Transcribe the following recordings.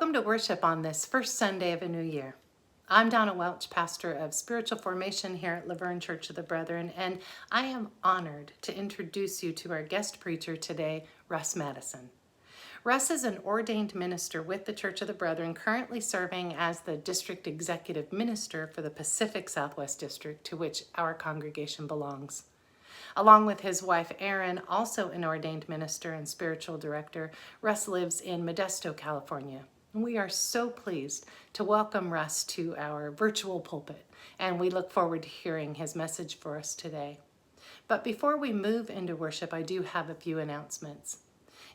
Welcome to worship on this first Sunday of a new year. I'm Donna Welch, pastor of spiritual formation here at Laverne Church of the Brethren, and I am honored to introduce you to our guest preacher today, Russ Matteson. Russ is an ordained minister with the Church of the Brethren, currently serving as the district executive minister for the Pacific Southwest District, to which our congregation belongs. Along with his wife, Erin, also an ordained minister and spiritual director, Russ lives in Modesto, California. And we are so pleased to welcome Russ to our virtual pulpit, and we look forward to hearing his message for us today. But before we move into worship, I do have a few announcements.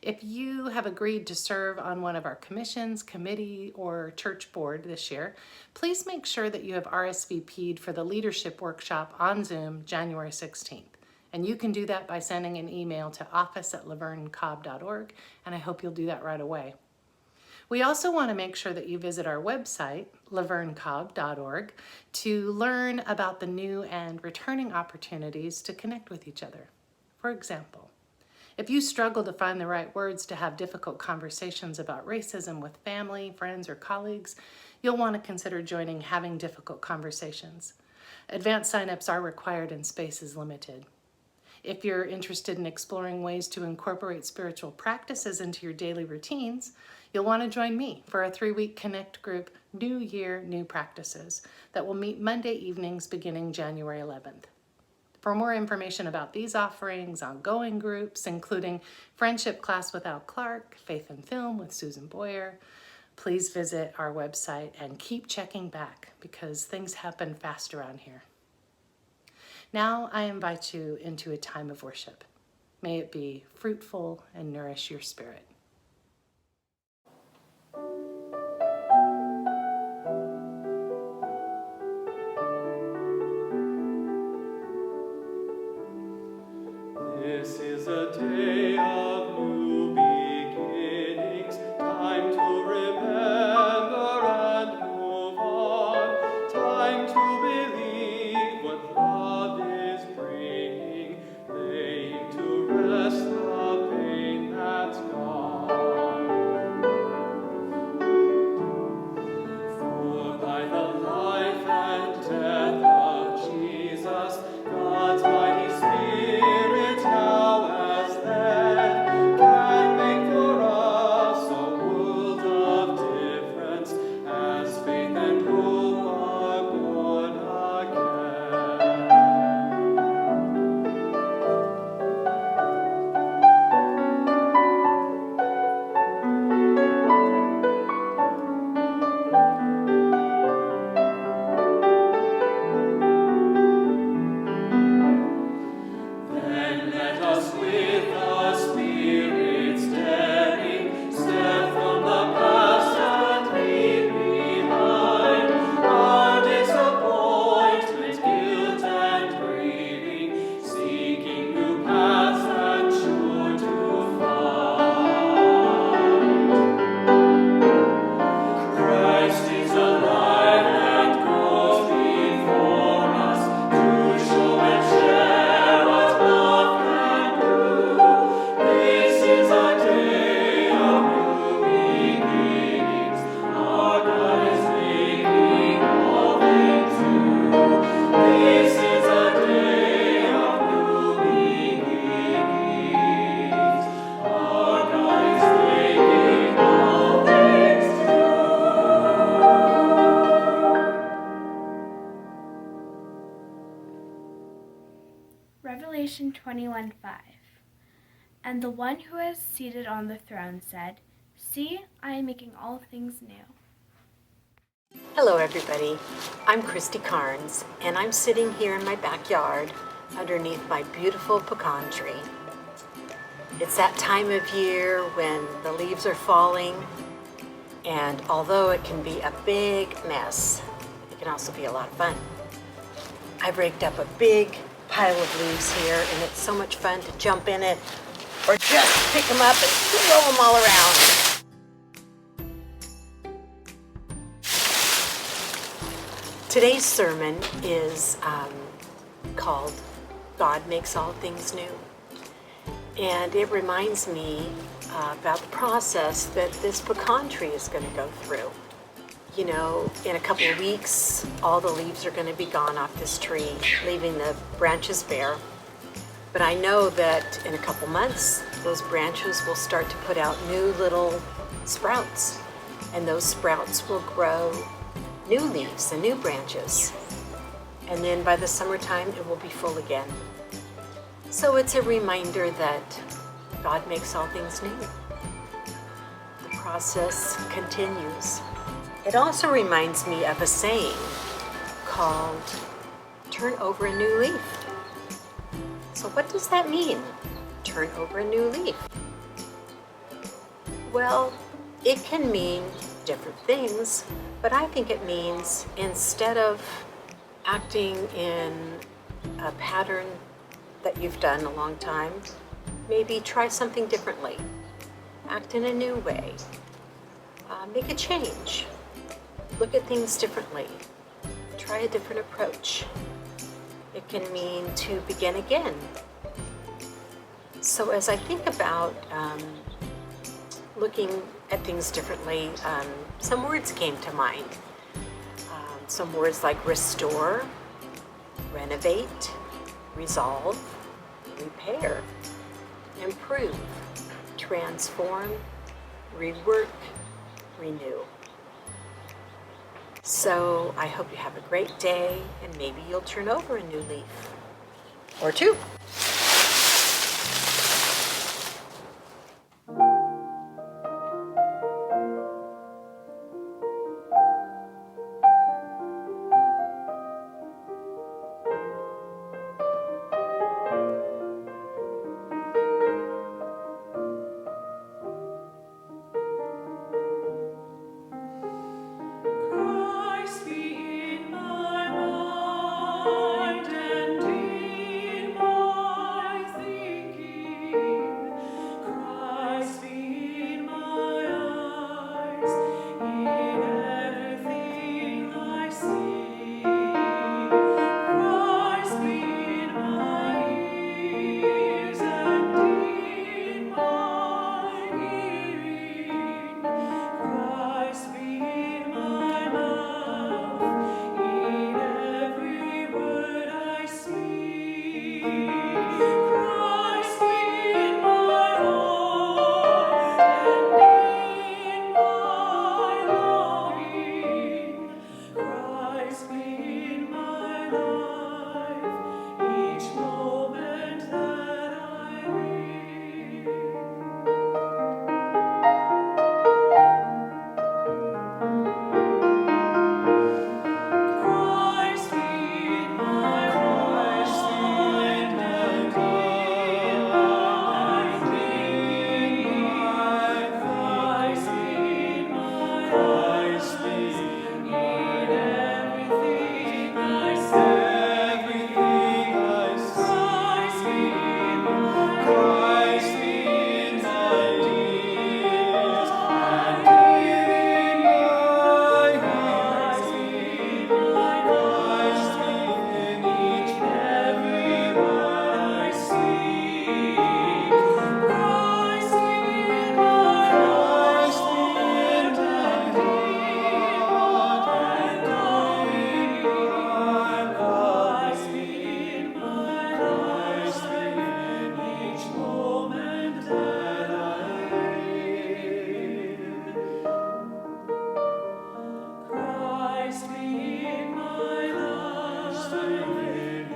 If you have agreed to serve on one of our commissions, committee, or church board this year, please make sure that you have RSVP'd for the leadership workshop on Zoom January 16th. And you can do that by sending an email to office@lavernecobb.org, and I hope you'll do that right away. We also want to make sure that you visit our website, lavernecobb.org, to learn about the new and returning opportunities to connect with each other. For example, if you struggle to find the right words to have difficult conversations about racism with family, friends, or colleagues, you'll want to consider joining Having Difficult Conversations. Advanced signups are required and space is limited. If you're interested in exploring ways to incorporate spiritual practices into your daily routines, you'll want to join me for a 3-week Connect group, New Year, New Practices, that will meet Monday evenings beginning January 11th. For more information about these offerings, ongoing groups, including Friendship Class with Al Clark, Faith and Film with Susan Boyer, please visit our website and keep checking back because things happen fast around here. Now I invite you into a time of worship. May it be fruitful and nourish your spirit. This is a day of new beginnings, time to remember and move on, time to believe what love is bringing, laying to rest the pain that's gone. For by the life and death of Jesus, God's mighty Spirit now as then can make for us a world of difference as faith and hope are born again. Then let us with the Spirit's daring step from the past and leave behind our disappointment, guilt, and grieving, seeking new paths and sure to find. Christ is alive and goes before us to show and share what love can do. This is a day of new beginnings. Our God is making all things new. This is a day of new beginnings. Our God is making all things new. Revelation 21:5. And the one who is seated on the throne said, "See, I am making all things new." Hello everybody, I'm Christy Carnes and I'm sitting here in my backyard underneath my beautiful pecan tree. It's that time of year when the leaves are falling, and although it can be a big mess, it can also be a lot of fun. I've raked up a big pile of leaves here and it's so much fun to jump in it or just pick them up and throw them all around. Today's sermon is called God Makes All Things New. And it reminds me about the process that this pecan tree is going to go through. You know, in a couple of weeks, all the leaves are going to be gone off this tree, leaving the branches bare. But I know that in a couple months, those branches will start to put out new little sprouts, and those sprouts will grow new leaves and new branches. And then by the summertime, it will be full again. So it's a reminder that God makes all things new. The process continues. It also reminds me of a saying called, turn over a new leaf. So what does that mean, turn over a new leaf? Well, it can mean different things, but I think it means instead of acting in a pattern that you've done a long time, maybe try something differently. Act in a new way. Make a change. Look at things differently. Try a different approach. It can mean to begin again. So as I think about looking at things differently, some words came to mind. Some words like restore, renovate, resolve, repair, improve, transform, rework, renew. So I hope you have a great day, and maybe you'll turn over a new leaf or two. Christ be in my mind and in my thinking. Christ be in my eyes, in everything I see. Christ be in my ears and in my hearing. Christ be in my mouth, in every word I speak. Christ be in my heart and in my longing. Christ be in my life, each moment that I live. Christ be in my mind and in my thinking. Christ be in my eyes, in everything I say. Christ be in my Christ be in my ears and in my heart. Christ be in each and every word I speak. Christ be in my heart and in my Christ be in my life, each moment that I live. Christ be in my life,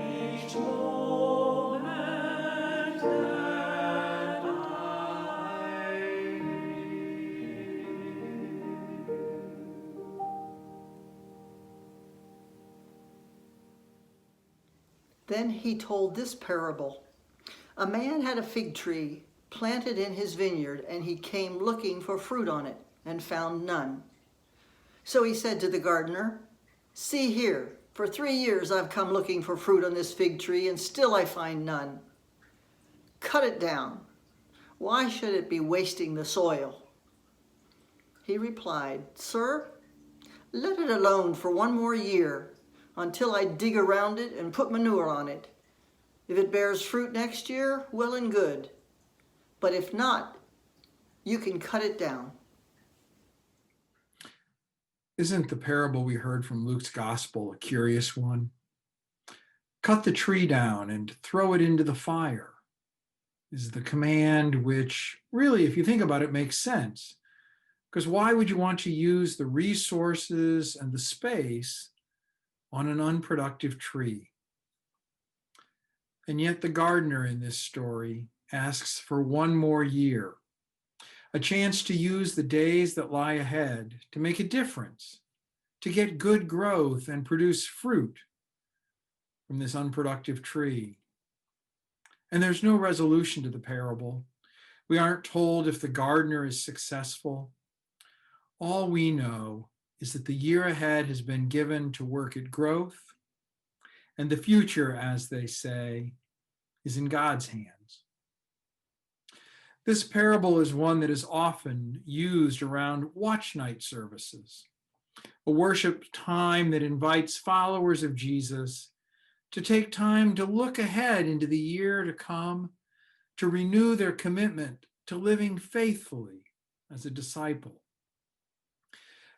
each moment that I live. Then he told this parable. A man had a fig tree planted in his vineyard, and he came looking for fruit on it and found none. So he said to the gardener, "See here, for 3 years I've come looking for fruit on this fig tree, and still I find none. Cut it down. Why should it be wasting the soil?" He replied, "Sir, let it alone for 1 more year, until I dig around it and put manure on it. If it bears fruit next year, well and good. But if not, You can cut it down. Isn't the parable we heard from Luke's gospel a curious one? Cut the tree down and throw it into the fire is the command, which really, if you think about it, makes sense. Because why would you want to use the resources and the space on an unproductive tree? And yet the gardener in this story asks for one more year, a chance to use the days that lie ahead to make a difference, to get good growth and produce fruit from this unproductive tree. And there's no resolution to the parable. We aren't told if the gardener is successful. All we know is that the year ahead has been given to work at growth, and the future, as they say, is in God's hands. This parable is one that is often used around watch night services, a worship time that invites followers of Jesus to take time to look ahead into the year to come, to renew their commitment to living faithfully as a disciple.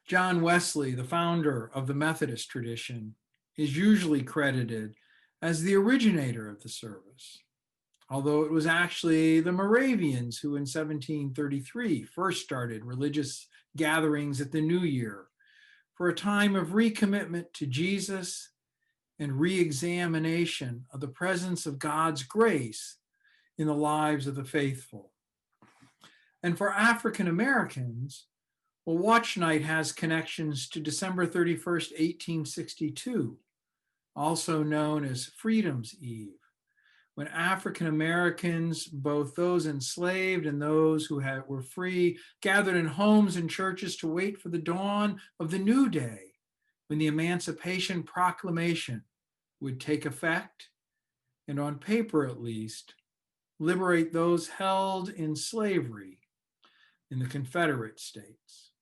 John Wesley, the founder of the Methodist tradition, is usually credited as the originator of the service, although it was actually the Moravians who in 1733 first started religious gatherings at the New Year for a time of recommitment to Jesus and re-examination of the presence of God's grace in the lives of the faithful. And for African Americans, well, Watch Night has connections to December 31st, 1862, also known as Freedom's Eve, when African Americans, both those enslaved and those who were free, gathered in homes and churches to wait for the dawn of the new day, when the Emancipation Proclamation would take effect, and on paper at least, liberate those held in slavery in the Confederate States.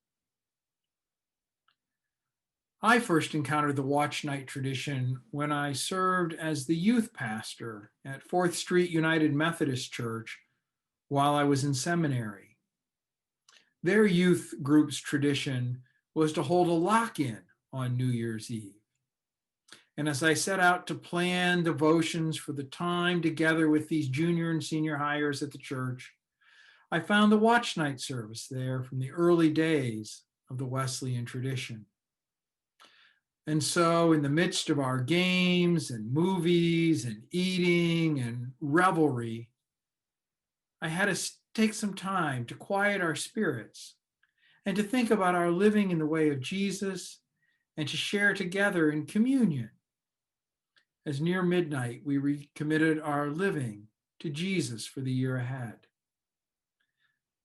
I first encountered the watch night tradition when I served as the youth pastor at 4th Street United Methodist Church while I was in seminary. Their youth group's tradition was to hold a lock-in on New Year's Eve. And as I set out to plan devotions for the time together with these junior and senior hires at the church, I found the watch night service there from the early days of the Wesleyan tradition. And so in the midst of our games and movies and eating and revelry, I had to take some time to quiet our spirits and to think about our living in the way of Jesus and to share together in communion. As near midnight, we recommitted our living to Jesus for the year ahead.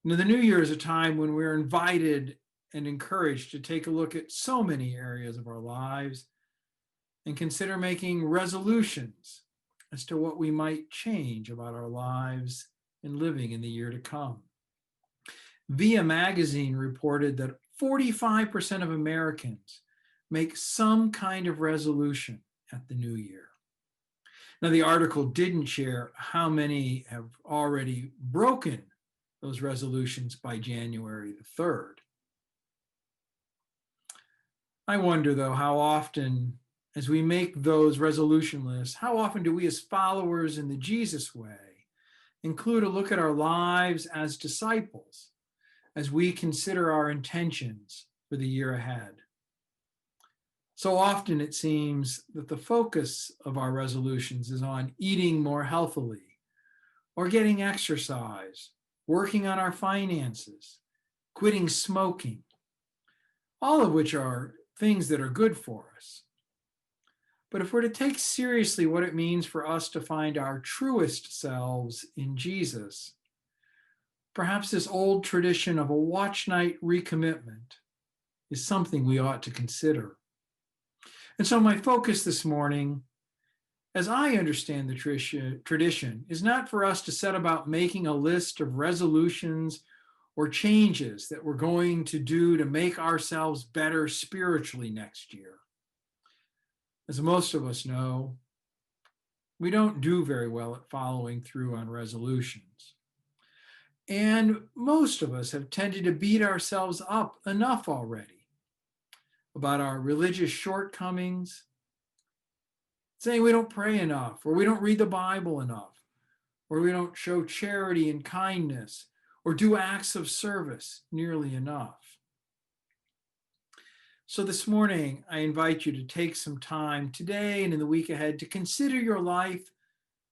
Now, the new year is a time when we're invited and encouraged to take a look at so many areas of our lives and consider making resolutions as to what we might change about our lives and living in the year to come. Via magazine reported that 45% of Americans make some kind of resolution at the new year. Now, the article didn't share how many have already broken those resolutions by January the 3rd. I wonder, though, how often, as we make those resolution lists, how often do we as followers in the Jesus way include a look at our lives as disciples as we consider our intentions for the year ahead? So often it seems that the focus of our resolutions is on eating more healthily, or getting exercise, working on our finances, quitting smoking, all of which are things that are good for us. But if we're to take seriously what it means for us to find our truest selves in Jesus, perhaps this old tradition of a watch night recommitment is something we ought to consider. And so my focus this morning, as I understand the tradition, is not for us to set about making a list of resolutions or changes that we're going to do to make ourselves better spiritually next year. As most of us know, we don't do very well at following through on resolutions. And most of us have tended to beat ourselves up enough already about our religious shortcomings, saying we don't pray enough, or we don't read the Bible enough, or we don't show charity and kindness, or do acts of service nearly enough. So this morning, I invite you to take some time today and in the week ahead to consider your life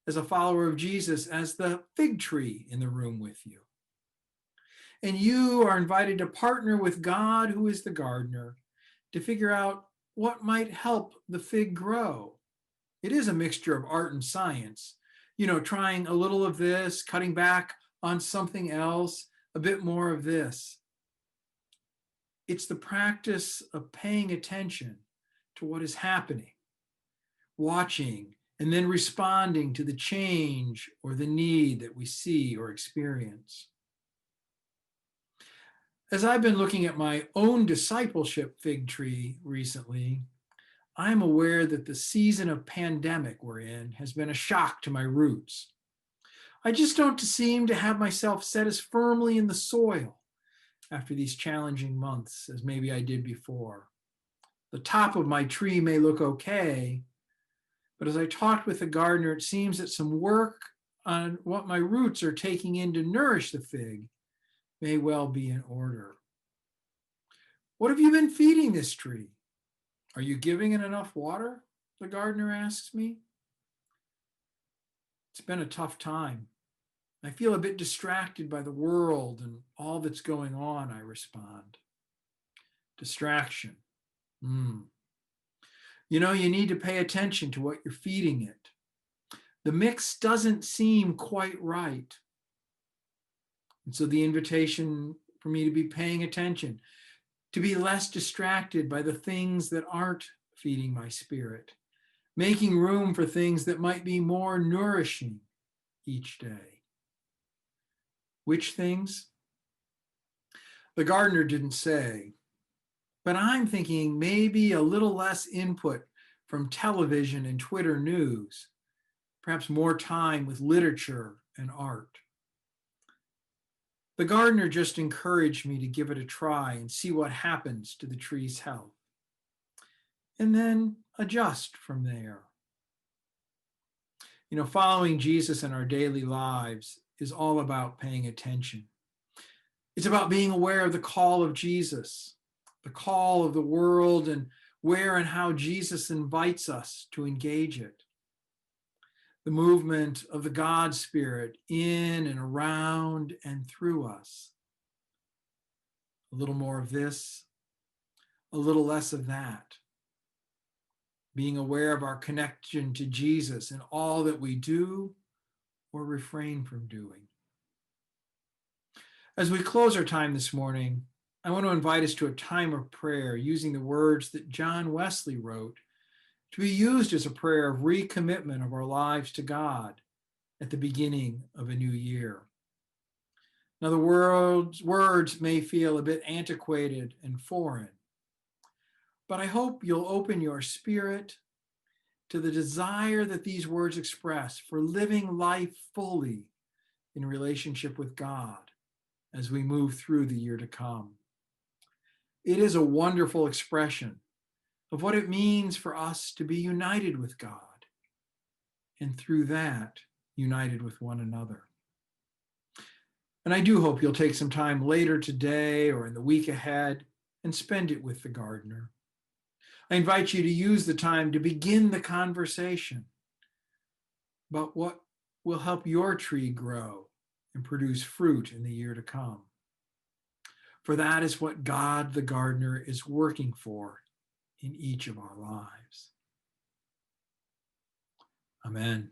as a follower of Jesus as the fig tree in the room with you. And you are invited to partner with God, who is the gardener, to figure out what might help the fig grow. It is a mixture of art and science, trying a little of this, cutting back on something else, a bit more of this. It's the practice of paying attention to what is happening, watching, and then responding to the change or the need that we see or experience. As I've been looking at my own discipleship fig tree recently, I'm aware that the season of pandemic we're in has been a shock to my roots. I just don't seem to have myself set as firmly in the soil after these challenging months as maybe I did before. The top of my tree may look okay, but as I talked with the gardener, it seems that some work on what my roots are taking in to nourish the fig may well be in order. What have you been feeding this tree? Are you giving it enough water? The gardener asks me. It's been a tough time. I feel a bit distracted by the world and all that's going on, I respond. Distraction. You need to pay attention to what you're feeding it. The mix doesn't seem quite right. And so the invitation for me to be paying attention, to be less distracted by the things that aren't feeding my spirit, making room for things that might be more nourishing each day. Which things? The gardener didn't say, but I'm thinking maybe a little less input from television and Twitter news, perhaps more time with literature and art. The gardener just encouraged me to give it a try and see what happens to the tree's health, and then adjust from there. Following Jesus in our daily lives is all about paying attention. It's about being aware of the call of Jesus, the call of the world, and where and how Jesus invites us to engage it. The movement of the God Spirit in and around and through us. A little more of this, a little less of that. Being aware of our connection to Jesus in all that we do or refrain from doing. As we close our time this morning, I want to invite us to a time of prayer using the words that John Wesley wrote to be used as a prayer of recommitment of our lives to God at the beginning of a new year. Now, the words may feel a bit antiquated and foreign, but I hope you'll open your spirit to the desire that these words express for living life fully in relationship with God as we move through the year to come. It is a wonderful expression of what it means for us to be united with God, and through that, united with one another. And I do hope you'll take some time later today or in the week ahead and spend it with the gardener. I invite you to use the time to begin the conversation about what will help your tree grow and produce fruit in the year to come. For that is what God the gardener is working for in each of our lives. Amen.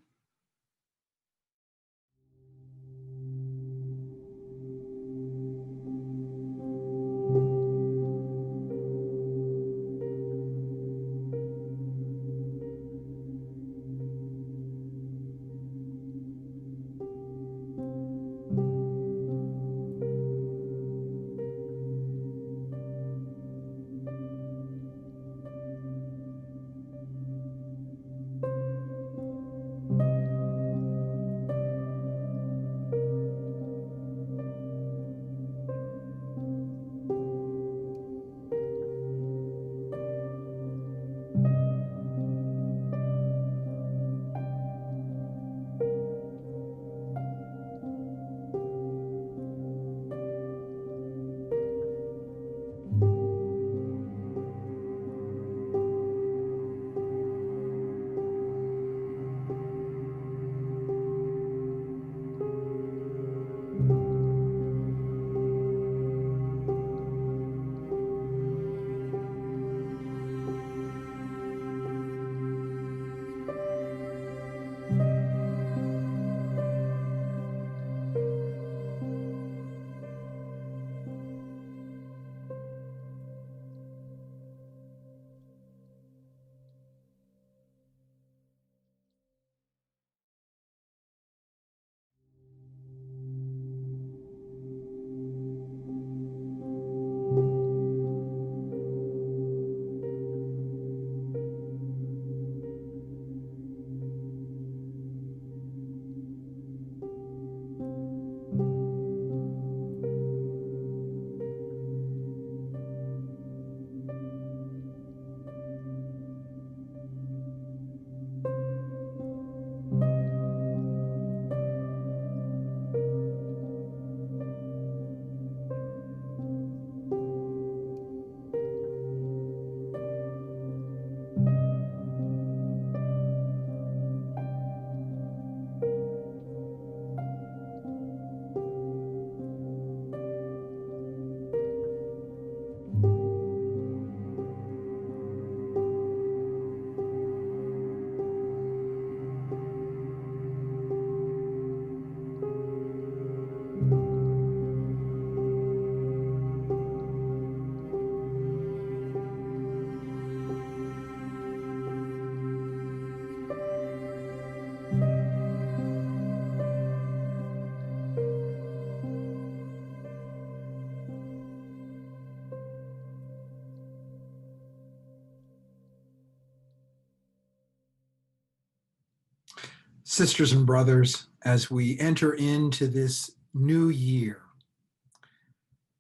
Sisters and brothers, as we enter into this new year,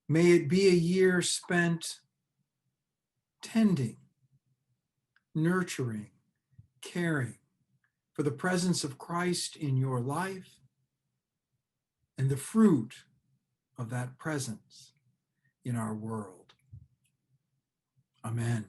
may it be a year spent tending, nurturing, caring for the presence of Christ in your life and the fruit of that presence in our world. Amen.